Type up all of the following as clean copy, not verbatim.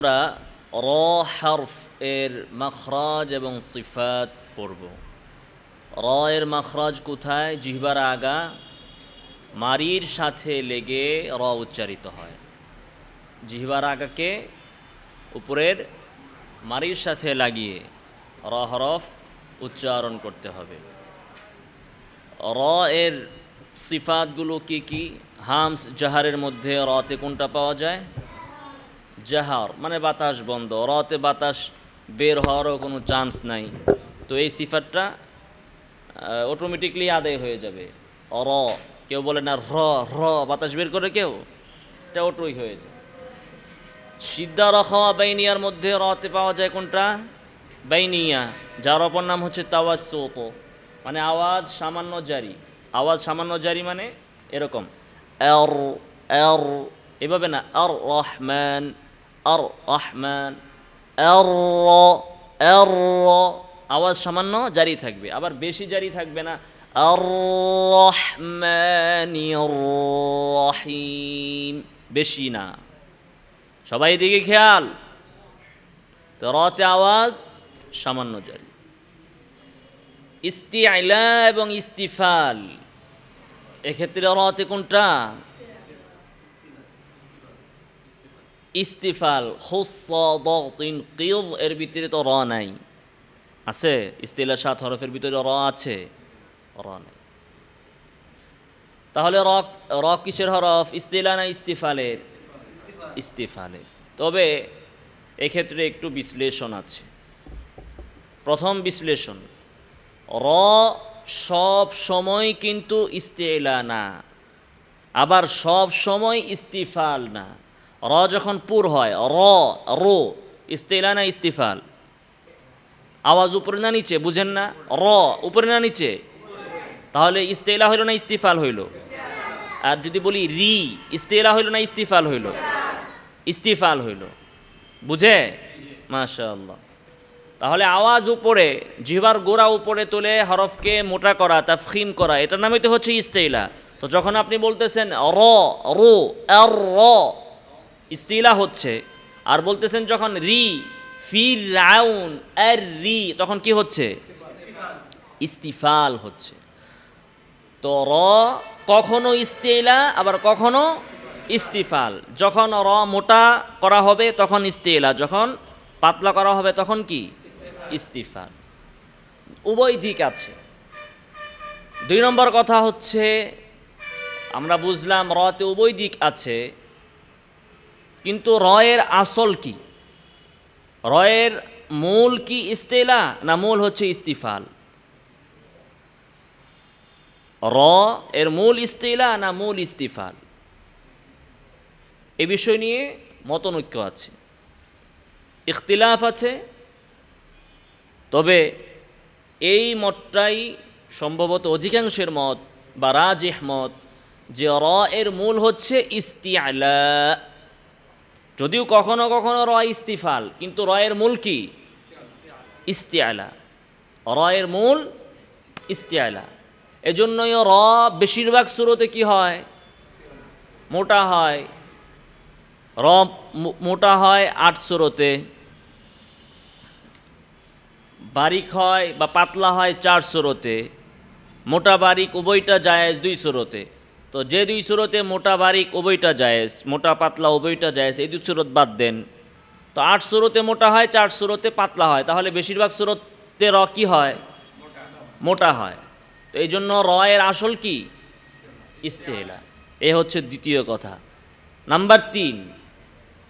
আমরা র হারফ এর মাখরাজ এবং সিফাত পড়ব। র এর মাখরাজ কোথায়? জিহ্বার আগা মারির সাথে লেগে র উচ্চারিত হয়। জিহ্বার আগাকে উপরের মারির সাথে লাগিয়ে র হরফ উচ্চারণ করতে হবে। র এর সিফাতগুলো কি কি? হামস জাহারের মধ্যে রতে কোনটা পাওয়া যায়? জাহার মানে বাতাস বন্ধ, রতে বাতাস বের হওয়ারও কোনো চান্স নাই। তো এই সিফাতটা অটোমেটিকলি আদায় হয়ে যাবে। র, কেউ বলে না র র বাতাস বের করে কেউ, এটা অটোই হয়ে যায়। সিদ্ধা রখাওয়া বাইনিয়ার মধ্যে রতে পাওয়া যায় কোনটা? বাইনিয়া, যার অপর নাম হচ্ছে তাওয়াসসুত, মানে আওয়াজ সামান্য জারি। আওয়াজ সামান্য জারি মানে এরকম আর আর, এভাবে না আর রহমান আর রহমান আর আর, আওয়াজ সামান্য জারি থাকবে, আবার বেশি জারি থাকবে না। আর রহমানির রহিম, বেশি না। সবাই দিকে খেয়াল। তো রতে আওয়াজ সামান্য জারি। ইস্তিআলা এবং ইস্তিফাল, এক্ষেত্রে রতে কোনটা? ইস্তিফাল। খুস্সা দাগতিন কিদ এর ভিতরে তো র নাই, আছে? ইস্তিলা 7 হরফের ভিতরে র আছে? র নাই। তাহলে র কিসের হরফ? ইস্তিলা না ইস্তিফালের? ইস্তিফালের। তবে এক্ষেত্রে একটু বিশ্লেষণ আছে। প্রথম বিশ্লেষণ, র সব সময় কিন্তু ইস্তিলা না, আবার সব সময় ইস্তিফাল না। র যখন পুর হয় রো, ইস্তিলা না ইস্তিফাল? আওয়াজ উপরে না নিচে? বুঝেন না? র উপরে না নিচে? তাহলে ইস্তিলা হইল না ইস্তিফাল হইল? আর যদি বলি রি, ইস্তিলা হইল না ইস্তিফাল হইল? ইস্তিফাল হইল। বুঝে? মাশাআল্লাহ। তাহলে আওয়াজ উপরে, জিহ্বার গোড়া উপরে তুলে হরফকে মোটা করা, তাফখিম করা, এটার নামই তো হচ্ছে ইস্তিলা। তো যখন আপনি বলতেছেন রো আর র, ইস্তিলা হচ্ছে। আর বলতেছেন যখন রি ফিরআউন আর রি, তখন কি হচ্ছে? ইস্তিফাল হচ্ছে। তো র কখনো ইস্তিলা আবার কখনো ইস্তিফাল। যখন র মোটা করা হবে তখন ইস্তিলা, যখন পাতলা করা হবে তখন কি? ইস্তিফাল। উভয় দিক আছে। 2 নম্বর কথা হচ্ছে, আমরা বুঝলাম রতে উভয় দিক আছে, কিন্তু রয়ের আসল কি? রয়ের মূল কি ইস্তিলা না মূল হচ্ছে ইস্তিফাল? র এর মূল ইস্তিলা না মূল ইস্তিফাল? এ বিষয় নিয়ে মতনৈক্য আছে, ইখতিলাফ আছে। তবে এই মতটাই সম্ভবত অধিকাংশের মত বা রাজিহ মত, যে র এর মূল হচ্ছে ইস্তিআলা। যদিও কখনো কখনো র ইস্তিফাল, কিন্তু র এর মূল কি? ইস্তিআলা। র এর মূল ইস্তিআলা। এজন্যই র বেশিরভাগ সূরতে কি হয়? মোটা হয়। র মোটা হয় 8 সূরতে, বারিক হয় বা পাতলা হয় 4 সূরতে, মোটা বারিক উভয়টা জায়েজ 2 সূরতে। তো যে 2 সূরতে মোটা বারিক উভয়টা জায়েজ, মোটা পাতলা উভয়টা জায়েজ, এই 2 সূরত বাদ দেন, তো 8 সূরতে মোটা হয়, 4 সূরতে পাতলা হয়। তাহলে বেশিরভাগ সূরতে র কি হয়? মোটা হয়। তো এই জন্য র এর আসল কি? ইস্তিলা। এ হচ্ছে দ্বিতীয় কথা। নাম্বার 3,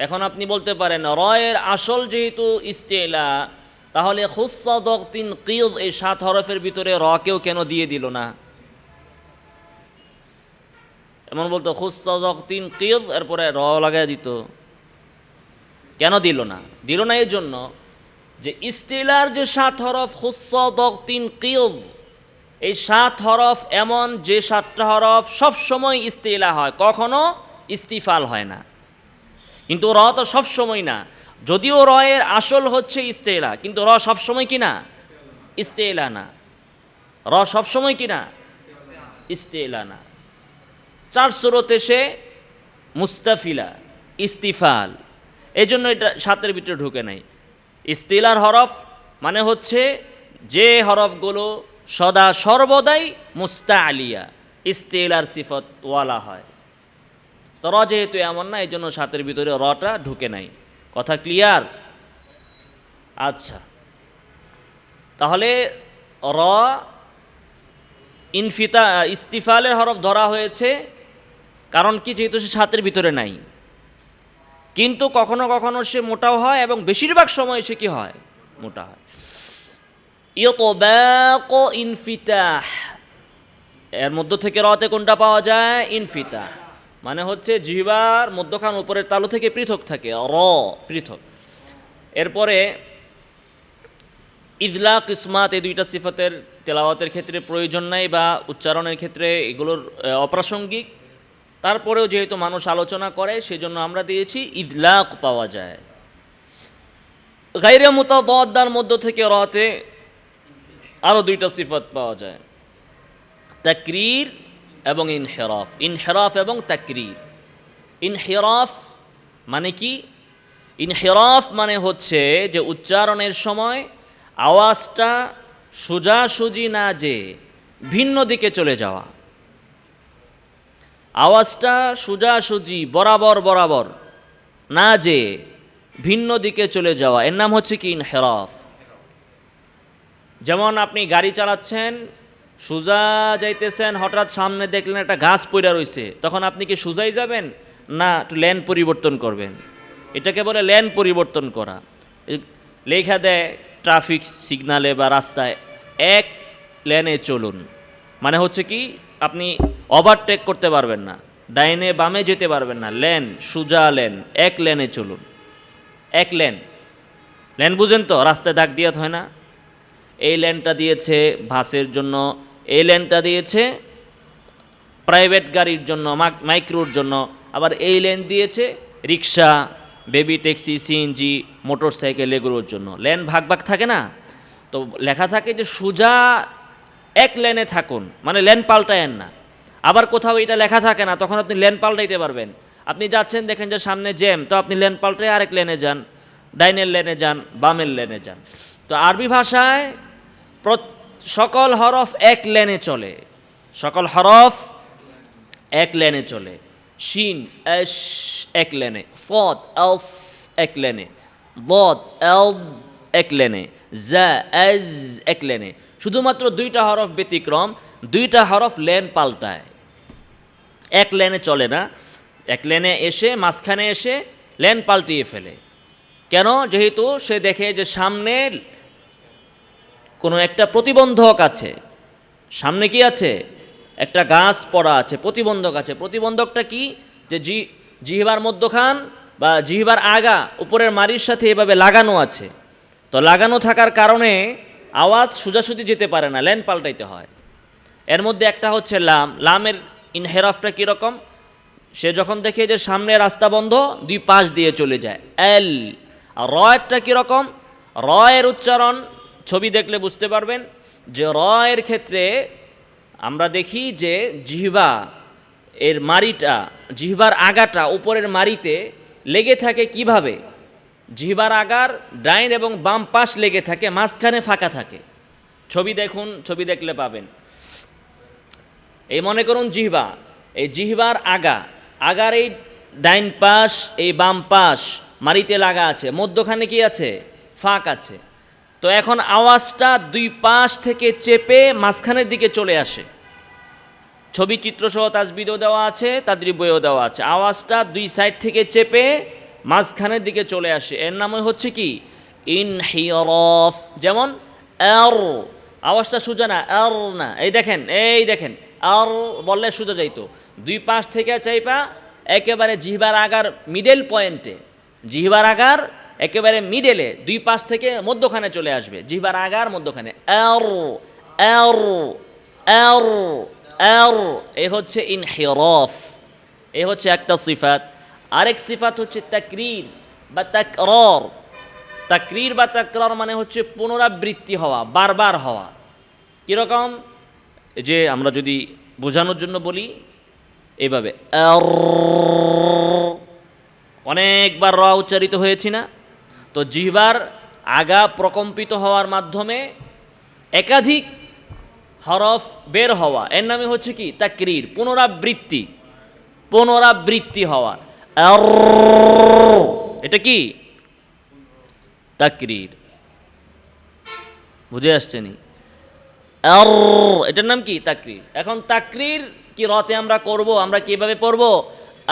এখন আপনি বলতে পারেন র এর আসল যেহেতু ইস্তিলা, তাহলে খুস্সা দাগতিন কিদ এই 7 হরফের ভিতরে র কেও কেন দিয়ে দিল না? এমন বলতো খুস্সা দাগতিন কিদ, এরপরে র লাগাই দিত, কেন দিল না? দিল না এই জন্য যে ইস্তিলার যে 7 হরফ খুস্সা দাগতিন কিদ, এই 7 হরফ এমন যে 7টা হরফ সব সময় ইস্তিলা হয়, কখনো ইস্তিফাল হয় না। কিন্তু র তো সব সময় না। যদিও র এর আসল হচ্ছে ইস্তিলা, কিন্তু র সব সময় কি না? ইস্তিলা না। র সব সময় কি না? ইস্তিলা না। 4 সূরতে সে মুস্তাফিলা, ইস্তিফাল। এই জন্য এটা সাতের ভিতরে ঢুকে নাই। ইস্তিলার হরফ মানে হচ্ছে যে হরফগুলো সদা সর্বদাই মুস্তাআলিয়া, ইস্তিলার সিফত ওয়ালা হয়। তো র যেহেতু এমন না, এই জন্য সাতের ভিতরে রটা ঢুকে নাই। কথা ক্লিয়ার? আচ্ছা, তাহলে র ইস্তিফালের হরফ ধরা হয়েছে, কারণ কি? যেহেতু সে সাতের ভিতরে নাই। কিন্তু কখনো কখনো সে মোটাও হয় এবং বেশিরভাগ সময় সে কি হয়? মোটা হয়। ইতবাক ইনফিতাহ, এর মধ্য থেকে রতে কোনটা পাওয়া যায়? ইনফিতাহ, মানে হচ্ছে জিহ্বার মধ্যখান উপরের তালু থেকে পৃথক থাকে, র পৃথক। এরপরে ইদলাক ইসমাত, এই দুইটা সিফাতের তেলাওয়াতের ক্ষেত্রে প্রয়োজন নাই বা উচ্চারণের ক্ষেত্রে এগুলোর অপ্রাসঙ্গিক। তারপরেও যেহেতু মানুষ আলোচনা করে, সেজন্য আমরা দিয়েছি ইদলাক পাওয়া যায়। গায়রে মুতাদাদ্দার মধ্য থেকে রতে আরও দুইটা সিফাত পাওয়া যায়, তাকরীর এবং ইনহিরাফ। ইনহিরাফ এবং তাকরীর। ইনহিরাফ মানে কি? ইনহিরাফ মানে হচ্ছে যে উচ্চারণের সময় আওয়াজটা সোজাসুজি না যে ভিন্ন দিকে চলে যাওয়া, আওয়াজটা সোজাসুজি বরাবর বরাবর না যে ভিন্ন দিকে চলে যাওয়া, এর নাম হচ্ছে কি? ইনহিরাফ। যেমন আপনি গাড়ি চালাচ্ছেন, সোজা যাইতেছেন, হঠাৎ সামনে দেখলেন একটা গাছ পড়ে রয়েছে, তখন আপনি কি সোজাই যাবেন না একটু লেন পরিবর্তন করবেন? এটাকে বলে লেন পরিবর্তন করা। লেখা দেয় ট্রাফিক সিগনালে বা রাস্তায়, এক লেনে চলুন, মানে হচ্ছে কি আপনি ওভারটেক করতে পারবেন না, ডাইনে বামে যেতে পারবেন না, লেন সোজা লেন, এক লেনে চলুন। এক লেন, লেন বুঝেন তো? রাস্তায় দাগ দিয়ে হয় না? এই লেনটা দিয়েছে বাসের জন্য, এই লেনটা দিয়েছে প্রাইভেট গাড়ির জন্য, মাইক্রোর জন্য, আবার এই লেন দিয়েছে rickshaw, baby taxi, CNG, motorcycle, এগুলোর জন্য। লেন ভাগ ভাগ থাকে না? তো লেখা থাকে যে সোজা এক লেনে থাকুন, মানে লেন পাল্টায়েন না। আবার কোথাও এটা লেখা থাকে না, তখন আপনি লেন পাল্টাইতে পারবেন। আপনি যাচ্ছেন, দেখেন যে সামনে জ্যাম, তো আপনি লেন পাল্টায় আরেক লেনে যান, ডাইনের লেনে যান, বামের লেনে যান। তো আরবি ভাষায় সকল হরফ এক লেনে চলে, সকল হরফ এক লেনে চলে। শিন এশ এক লেনে, সদ এলস এক লেনে, বদ এল এক লেনে, জা এজ এক লেনে। শুধুমাত্র দুইটা হরফ ব্যতিক্রম, দুইটা হরফ লেন পাল্টায়, এক লেনে চলে না। এক লেনে এসে মাঝখানে এসে লেন পাল্টিয়ে ফেলে। কেন? যেহেতু সে দেখে যে সামনে কোনো একটা প্রতিবন্ধক আছে, সামনে কি আছে? একটা গাছ পড়া আছে, প্রতিবন্ধক আছে। প্রতিবন্ধকটা কি? যে জিহ্বার মধ্যখান বা জিহ্বার আগা উপরের মাড়ির সাথে এভাবে লাগানো আছে। তো লাগানো থাকার কারণে আওয়াজ সোজাসুজি যেতে পারে না, লেন পাল্টাইতে হয়। এর মধ্যে একটা হচ্ছে লাম। লামের ইনহেরাফটা কীরকম? সে যখন দেখে যে সামনে রাস্তা বন্ধ, দুই পাশ দিয়ে চলে যায়, এল। আর র একটা কীরকম? র এর উচ্চারণ ছবি দেখলে বুঝতে পারবেন যে র এর ক্ষেত্রে আমরা দেখি যে জিহ্বা এর মাড়িটা, জিহ্বার আগাটা উপরের মাড়িতে লেগে থাকে কিভাবে? জিহ্বার আগার ডাইন এবং বাম পাশ লেগে থাকে, মাঝখানে ফাঁকা থাকে। ছবি দেখুন, ছবি দেখলে পাবেন। এই মনে করুন জিহ্বা, এই জিহ্বার আগার এই ডাইন পাশ, এই বাম পাশ মাড়িতে লাগা আছে, মধ্যখানে কি আছে? ফাঁক আছে। তো এখন আওয়াজটা দুই পাশ থেকে চেপে মাঝখানের দিকে চলে আসে। ছবি চিত্রসহ তাজবিদও দেওয়া আছে, তাদরিব বইও দেওয়া আছে। আওয়াজটা দুই সাইড থেকে চেপে মাঝখানের দিকে চলে আসে, এর নামই হচ্ছে কি? ইনহিরাফ। যেমন আর, আওয়াজটা সোজা না, আর না। এই দেখেন আর বললে সোজা যাইতো, দুই পাশ থেকে চাইপা একেবারে জিহ্বার আগার মিডল পয়েন্টে, জিহ্বার আগার একেবারে মিডেলে, দুই পাশ থেকে মধ্যখানে চলে আসবে, জিহ্বার আগার মধ্যখানে। আর আর আর আর, এ হচ্ছে ইনহিরাফ। এ হচ্ছে একটা সিফাত। আরেক সিফাত হচ্ছে তাকরীর বা তাকরার। তাকরীর বা তাকরার মানে হচ্ছে পুনরাবৃত্তি হওয়া, বারবার হওয়া। কীরকম? যে আমরা যদি বোঝানোর জন্য বলি এইভাবে, অনেকবার র উচ্চারিত হয়েছি না? তো জিহ্বার আগা প্রকম্পিত হওয়ার মাধ্যমে একাধিক হরফ বের হওয়া, এর নামে হচ্ছে কি তাকরীর, পুনরাবৃত্তি, পুনরাবৃত্তি হওয়া। এটা কি তাকরীর, বুঝে আসছেনি? এটার নাম কি তাকরীর। এখন তাকরীর কি রতে আমরা করব, আমরা কিভাবে পড়ব?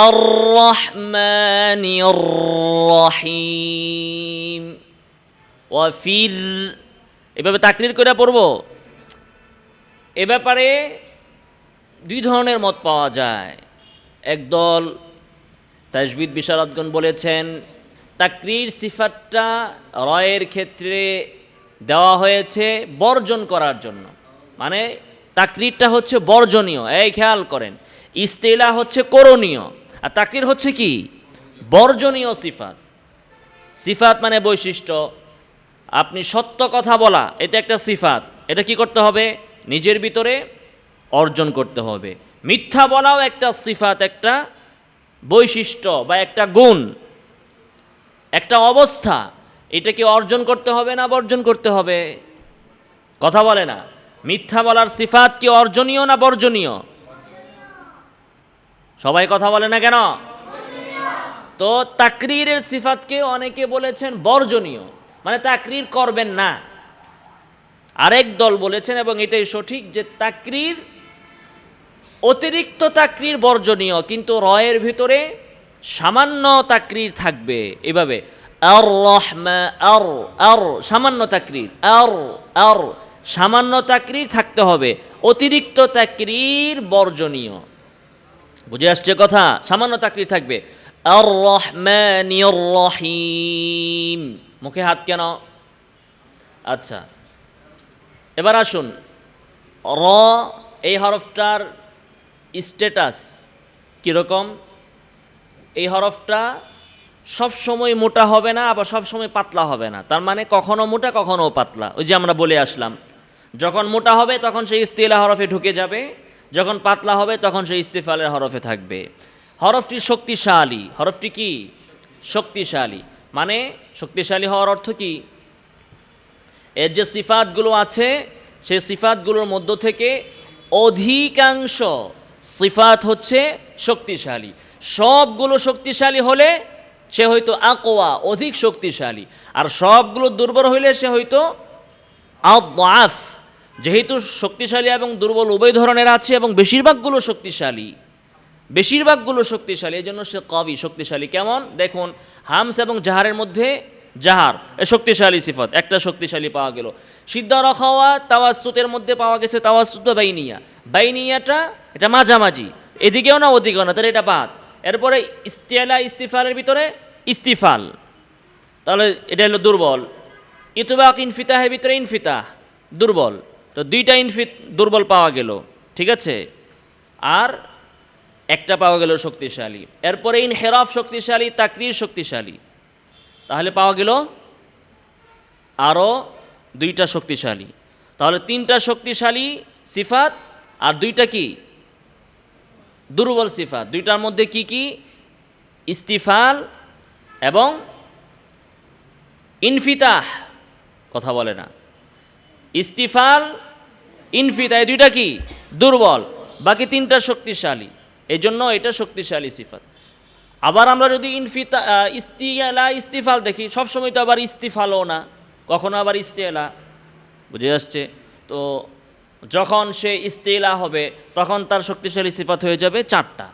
আর রহমানির রহিম ওয়া ফির, এভাবে তাকরীর করে পড়ব। এ ব্যাপারে দুই ধরনের মত পাওয়া যায়। একদল তাজবিদ বিশারদগণ বলেছেন তাকরীর সিফাতটা রয়ের ক্ষেত্রে দেওয়া হয়েছে বর্জন করার জন্য, মানে তাকরীরটা হচ্ছে বর্জনীয়। এই খেয়াল করেন, ইস্তিলা হচ্ছে করণীয়, আর তাকরীর হচ্ছে কি বর্জনীয় সিফাত। সিফাত মানে বৈশিষ্ট্য। আপনি সত্য কথা বলা, এটা একটা সিফাত, এটা কি করতে হবে? নিজের ভিতরে অর্জন করতে হবে। মিথ্যা বলাও একটা সিফাত, একটা বৈশিষ্ট্য বা একটা গুণ, একটা অবস্থা। এটাকে অর্জন করতে হবে না বর্জন করতে হবে? কথা বলে না। মিথ্যা বলার সিফাত কি অর্জনীয় না বর্জনীয়? সবাই কথা বলে না কেন? তো তাকরীরের সিফাতকে অনেকে বলেছেন বর্জনীয়, মানে তাকরীর করবেন না। আরেক দল বলেছেন, এবং এটাই সঠিক, যে তাকরীর অতিরিক্ত তাকরীর বর্জনীয়, কিন্তু রয়ের ভিতরে সামান্য তাকরীর থাকবে। এভাবে আর রহমা আর আর সামান্য তাকরীর, আর আর সামান্য তাকরীর থাকতে হবে, অতিরিক্ত তাকরীর বর্জনীয়। বুঝে আসছে কথা? সামান্য তাকরীর থাকবে। আর রহমানির রহিম, মুখে হাত কেন? আচ্ছা, এবার আসুন, র এই হরফটার স্ট্যাটাস কীরকম? এই হরফটা সব সময় মোটা হবে না, আবার সব সময় পাতলা হবে না। তার মানে কখনো মোটা কখনো পাতলা। ওই যে আমরা বলে আসলাম, যখন মোটা হবে তখন সেই ইস্তিলা হরফে ঢুকে যাবে, যখন পাতলা হবে তখন সেই ইস্তিফালের হরফে থাকবে। হরফটি শক্তিশালী। হরফটি কি শক্তিশালী, মানে শক্তিশালী হওয়ার অর্থ কি? এর যে সিফাতগুলো আছে, সেই সিফাতগুলোর মধ্য থেকে অধিকাংশ সিফাত হচ্ছে শক্তিশালী। সবগুলো শক্তিশালী হলে সে হয়তো আকওয়া, অধিক শক্তিশালী, আর সবগুলো দুর্বল হইলে সে হয়তো আদআফ। যেহেতু শক্তিশালী এবং দুর্বল উভয় ধরনের আছে, এবং বেশিরভাগগুলো শক্তিশালী, বেশিরভাগগুলো শক্তিশালী, এই জন্য সে কবি, শক্তিশালী। কেমন দেখুন, হামস এবং জাহারের মধ্যে জাহার এ শক্তিশালী সিফত, একটা শক্তিশালী পাওয়া গেল। সিদ্ধ রখাওয়া তাওয়াসুতের মধ্যে পাওয়া গেছে তাওয়াসুত বাইনিয়া। বাইনিয়াটা এটা মাঝামাঝি, এদিকেও না ওদিকেও না, তাহলে এটা বাদ। এরপরে ইস্তিলা ইস্তিফালের ভিতরে ইস্তিফাল, তাহলে এটা হলো দুর্বল। ইতবাক ইনফিতাহের ভিতরে ইনফিতাহ, দুর্বল। তো দুইটা দুর্বল পাওয়া গেল, ঠিক আছে, আর একটা পাওয়া গেল শক্তিশালী। এরপরে ইনহেরাফ শক্তিশালী, তাকরীর শক্তিশালী, তাহলে পাওয়া গেল আরও দুইটা শক্তিশালী। তাহলে তিনটা শক্তিশালী সিফাত আর দুইটা কি দুর্বল সিফাত। দুইটার মধ্যে কি কি? ইস্তিফাল এবং ইনফিতাহ। কথা বলে না। ইস্তিফাল, ইনফিতাহ, এই দুইটা কি দুর্বল, বাকি তিনটা শক্তিশালী। এই জন্য এটা শক্তিশালী সিফাত। আবার আমরা যদি ইস্তিলা ইস্তিফাল দেখি, সবসময় তো আবার ইস্তিফালও না, কখনো আবার ইস্তিলা। বুঝে আসছে? তো যখন সে ইস্তিলা হবে তখন তার শক্তিশালী সিফাত হয়ে যাবে চারটা,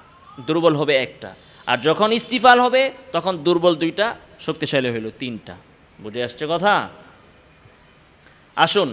দুর্বল হবে একটা। আর যখন ইস্তিফাল হবে তখন দুর্বল দুইটা, শক্তিশালী হইল তিনটা। বুঝে আসছে কথা? আসুন